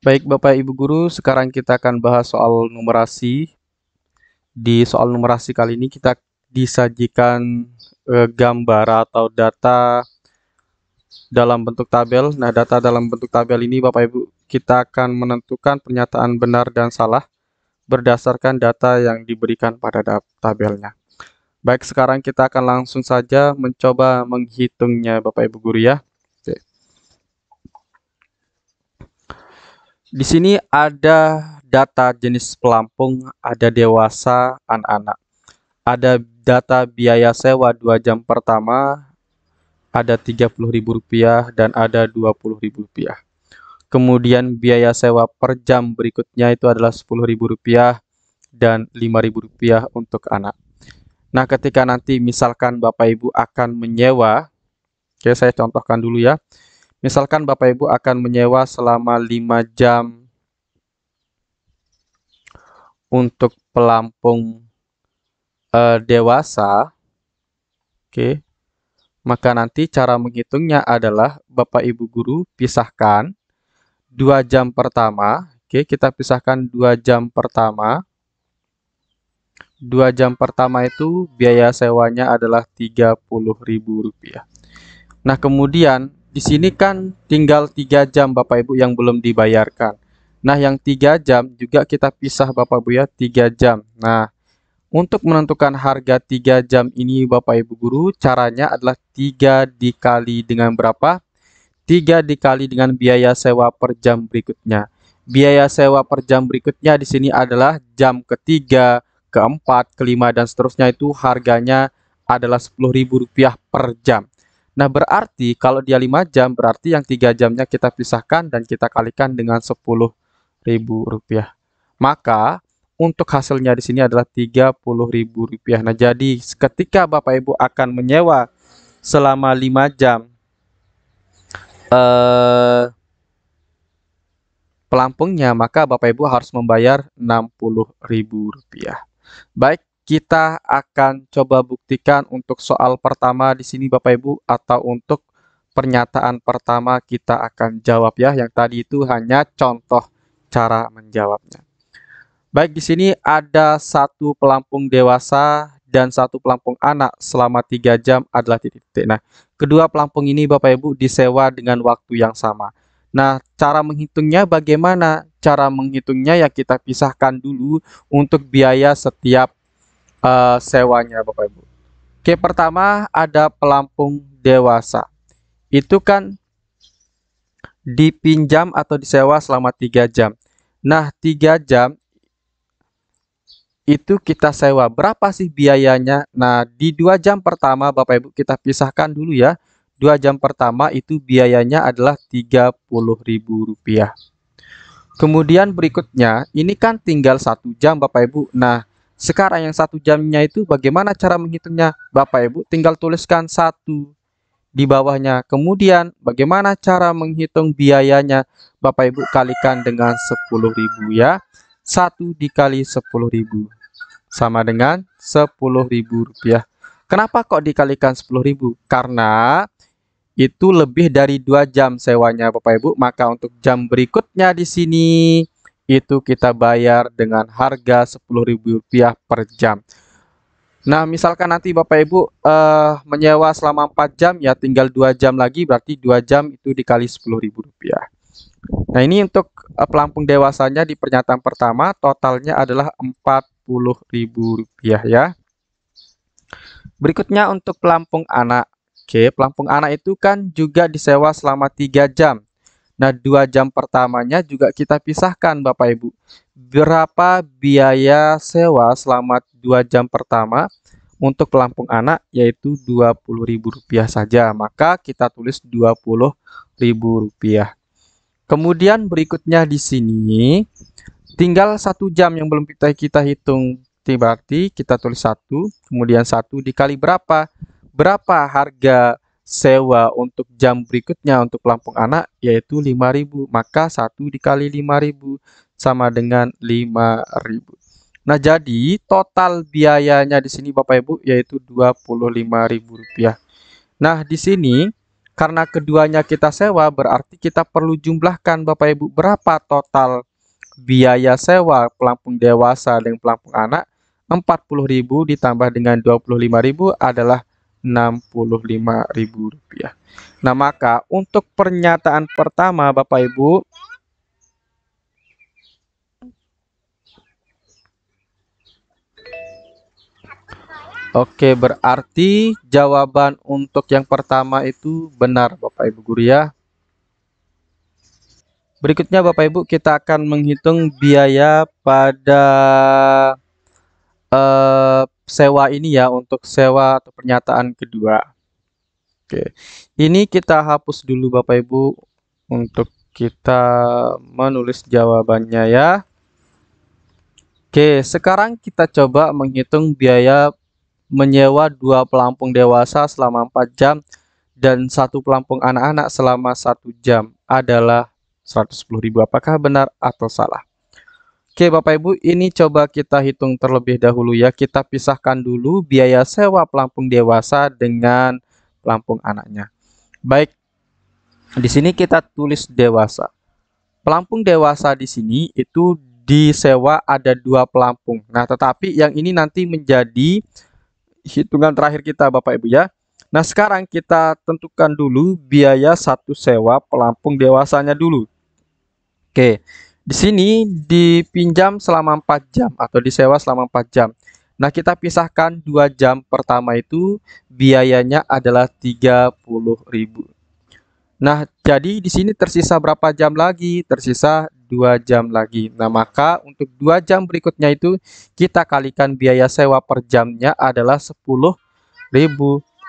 Baik Bapak Ibu Guru, sekarang kita akan bahas soal numerasi. Di soal numerasi kali ini kita disajikan gambar atau data dalam bentuk tabel. Nah, data dalam bentuk tabel ini Bapak Ibu, kita akan menentukan pernyataan benar dan salah berdasarkan data yang diberikan pada tabelnya. Baik, sekarang kita akan langsung saja mencoba menghitungnya Bapak Ibu Guru ya. Oke. Di sini ada data jenis pelampung, ada dewasa, anak-anak. Ada data biaya sewa 2 jam pertama, ada Rp30.000 dan ada Rp20.000. Kemudian biaya sewa per jam berikutnya itu adalah Rp10.000 dan Rp5.000 untuk anak. Nah, ketika nanti misalkan Bapak Ibu akan menyewa, oke saya contohkan dulu ya. Misalkan Bapak Ibu akan menyewa selama 5 jam untuk pelampung dewasa, oke. Maka nanti cara menghitungnya adalah Bapak Ibu Guru pisahkan 2 jam pertama, oke, kita pisahkan 2 jam pertama. 2 jam pertama itu biaya sewanya adalah Rp30.000. Nah, kemudian di sini kan tinggal 3 jam Bapak Ibu yang belum dibayarkan. Nah, yang 3 jam juga kita pisah Bapak Ibu ya, 3 jam. Nah, untuk menentukan harga 3 jam ini Bapak Ibu Guru, caranya adalah 3 dikali dengan berapa? 3 dikali dengan biaya sewa per jam berikutnya. Biaya sewa per jam berikutnya di sini adalah jam ketiga, keempat, kelima, dan seterusnya itu harganya adalah Rp10.000 per jam. Nah, berarti kalau dia 5 jam, berarti yang 3 jamnya kita pisahkan dan kita kalikan dengan Rp10.000. Maka untuk hasilnya di sini adalah Rp30.000. Nah, jadi ketika Bapak Ibu akan menyewa selama 5 jam pelampungnya, maka Bapak Ibu harus membayar Rp60.000. Baik, kita akan coba buktikan untuk soal pertama di sini Bapak Ibu, atau untuk pernyataan pertama kita akan jawab ya. Yang tadi itu hanya contoh cara menjawabnya. Baik, di sini ada satu pelampung dewasa dan satu pelampung anak selama 3 jam adalah titik-titik. Nah, kedua pelampung ini Bapak Ibu disewa dengan waktu yang sama. Nah, cara menghitungnya bagaimana? Cara menghitungnya ya kita pisahkan dulu untuk biaya setiap sewanya Bapak Ibu. Oke, pertama ada pelampung dewasa. Itu kan dipinjam atau disewa selama 3 jam. Nah, 3 jam itu kita sewa. Berapa sih biayanya? Nah, di 2 jam pertama Bapak Ibu kita pisahkan dulu ya. 2 jam pertama itu biayanya adalah Rp30.000. Kemudian berikutnya, ini kan tinggal 1 jam Bapak Ibu. Nah, sekarang yang 1 jamnya itu bagaimana cara menghitungnya? Bapak Ibu tinggal tuliskan 1 di bawahnya. Kemudian bagaimana cara menghitung biayanya? Bapak Ibu kalikan dengan Rp10.000 ya. 1 dikali Rp10.000 sama dengan Rp10.000. Kenapa kok dikalikan Rp10.000? Karena itu lebih dari 2 jam sewanya Bapak Ibu, maka untuk jam berikutnya di sini itu kita bayar dengan harga Rp10.000 per jam. Nah, misalkan nanti Bapak Ibu menyewa selama 4 jam ya, tinggal 2 jam lagi, berarti 2 jam itu dikali Rp10.000. Nah, ini untuk pelampung dewasanya di pernyataan pertama totalnya adalah Rp40.000 ya. Berikutnya untuk pelampung anak. Oke, pelampung anak itu kan juga disewa selama 3 jam. Nah, 2 jam pertamanya juga kita pisahkan Bapak Ibu. Berapa biaya sewa selama 2 jam pertama untuk pelampung anak, yaitu Rp20.000 saja. Maka kita tulis Rp20.000. Kemudian berikutnya di sini tinggal 1 jam yang belum kita hitung. Berarti kita tulis 1, kemudian 1 dikali berapa? Berapa harga sewa untuk jam berikutnya untuk pelampung anak, yaitu Rp5.000. Maka 1 dikali Rp5.000 sama dengan Rp5.000. Nah, jadi total biayanya di sini Bapak Ibu yaitu Rp25.000. Nah, di sini karena keduanya kita sewa, berarti kita perlu jumlahkan Bapak Ibu berapa total biaya sewa pelampung dewasa dan pelampung anak. 40.000 ditambah dengan 25.000 adalah 65.000 rupiah. Nah, maka untuk pernyataan pertama Bapak Ibu, oke, berarti jawaban untuk yang pertama itu benar Bapak Ibu guru ya. Berikutnya Bapak Ibu, kita akan menghitung biaya pada sewa ini ya, untuk sewa atau pernyataan kedua. Oke, ini kita hapus dulu Bapak Ibu untuk kita menulis jawabannya ya. Oke, sekarang kita coba menghitung biaya menyewa 2 pelampung dewasa selama 4 jam dan 1 pelampung anak-anak selama 1 jam adalah 110.000. Apakah benar atau salah? Oke Bapak Ibu, ini coba kita hitung terlebih dahulu ya. Kita pisahkan dulu biaya sewa pelampung dewasa dengan pelampung anaknya. Baik, di sini kita tulis dewasa. Pelampung dewasa di sini itu disewa ada 2 pelampung. Nah, tetapi yang ini nanti menjadi hitungan terakhir kita Bapak Ibu ya. Nah, sekarang kita tentukan dulu biaya satu sewa pelampung dewasanya dulu. Oke, di sini dipinjam selama 4 jam atau disewa selama 4 jam. Nah, kita pisahkan 2 jam pertama itu biayanya adalah 30.000. Nah, jadi di sini tersisa berapa jam lagi? Tersisa 2 jam lagi. Nah, maka untuk 2 jam berikutnya itu kita kalikan biaya sewa per jamnya adalah 10.000.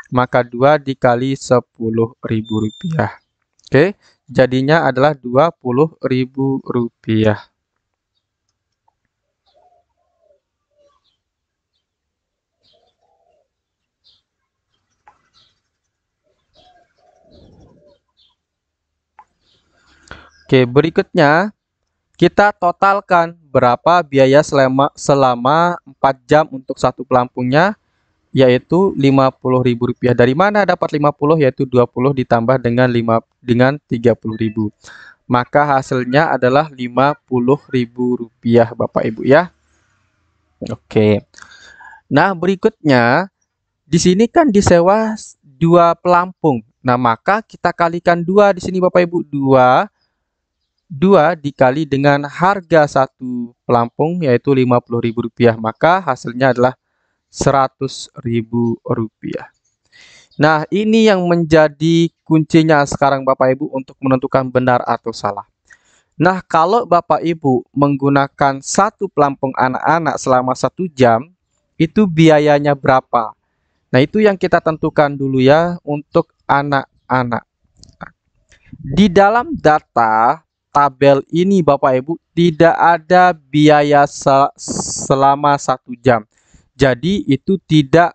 Maka 2 dikali 10.000 rupiah. Oke, jadinya adalah 20.000 rupiah. Oke, berikutnya kita totalkan berapa biaya selama 4 jam untuk satu pelampungnya, yaitu 50.000 rupiah. Dari mana dapat 50? Yaitu 20 ditambah dengan 30.000. Maka hasilnya adalah 50.000 rupiah Bapak Ibu ya. Oke. Nah, berikutnya di sini kan disewa 2 pelampung. Nah, maka kita kalikan 2 di sini Bapak Ibu. 2 dikali dengan harga satu pelampung yaitu 50.000 rupiah. Maka hasilnya adalah 100.000 rupiah. Nah, ini yang menjadi kuncinya sekarang Bapak Ibu untuk menentukan benar atau salah. Nah, kalau Bapak Ibu menggunakan satu pelampung anak-anak selama 1 jam, itu biayanya berapa? Nah, itu yang kita tentukan dulu ya untuk anak-anak. Di dalam data tabel ini Bapak Ibu tidak ada biaya selama 1 jam. Jadi itu tidak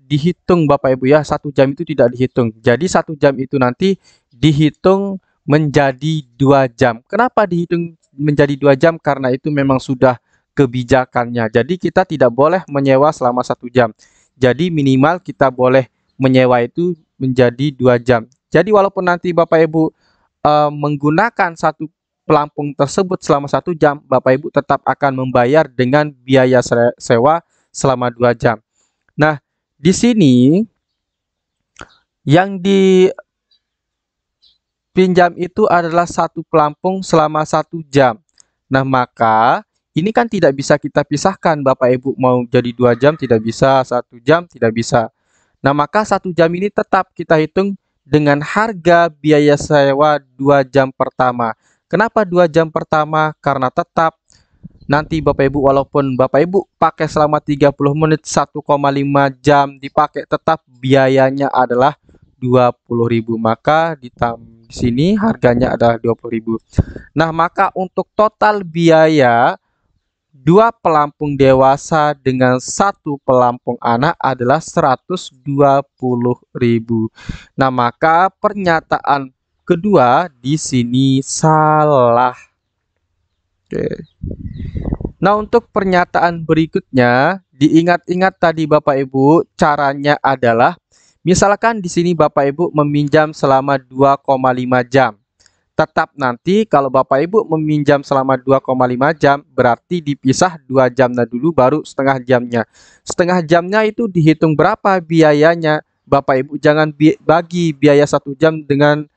dihitung Bapak Ibu ya. 1 jam itu tidak dihitung. Jadi 1 jam itu nanti dihitung menjadi 2 jam. Kenapa dihitung menjadi 2 jam? Karena itu memang sudah kebijakannya. Jadi kita tidak boleh menyewa selama 1 jam. Jadi minimal kita boleh menyewa itu menjadi 2 jam. Jadi walaupun nanti Bapak Ibu menggunakan satu pelampung tersebut selama 1 jam, Bapak Ibu tetap akan membayar dengan biaya sewa selama 2 jam. Nah, di sini yang dipinjam itu adalah satu pelampung selama 1 jam. Nah, maka ini kan tidak bisa kita pisahkan Bapak Ibu, mau jadi 2 jam tidak bisa, 1 jam tidak bisa. Nah, maka 1 jam ini tetap kita hitung dengan harga biaya sewa 2 jam pertama. Kenapa 2 jam pertama? Karena tetap nanti Bapak Ibu walaupun Bapak Ibu pakai selama 30 menit 1,5 jam dipakai, tetap biayanya adalah 20.000. Maka di sini harganya adalah 20.000. Nah, maka untuk total biaya 2 pelampung dewasa dengan 1 pelampung anak adalah 120.000. Nah, maka pernyataan kedua di sini salah. Oke. Nah, untuk pernyataan berikutnya, diingat-ingat tadi Bapak Ibu, caranya adalah Misalkan di sini Bapak Ibu meminjam selama 2,5 jam. Tetap nanti kalau Bapak Ibu meminjam selama 2,5 jam, berarti dipisah 2 jamnya dulu baru setengah jamnya. Setengah jamnya itu dihitung berapa biayanya. Bapak Ibu jangan bagi biaya 1 jam dengan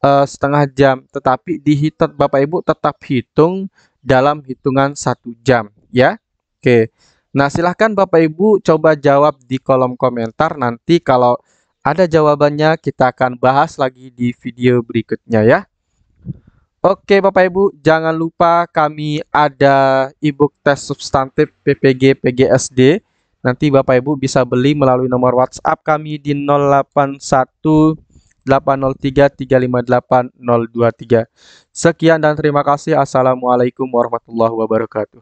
setengah jam, tetapi dihitung Bapak Ibu tetap hitung dalam hitungan 1 jam ya. Oke. Nah, silahkan Bapak Ibu coba jawab di kolom komentar. Nanti kalau ada jawabannya kita akan bahas lagi di video berikutnya ya. Oke Bapak Ibu, jangan lupa kami ada e-book tes substantif PPG PGSD. Nanti Bapak Ibu bisa beli melalui nomor WhatsApp kami di 081 803 358 023. Sekian dan terima kasih. Assalamualaikum warahmatullahi wabarakatuh.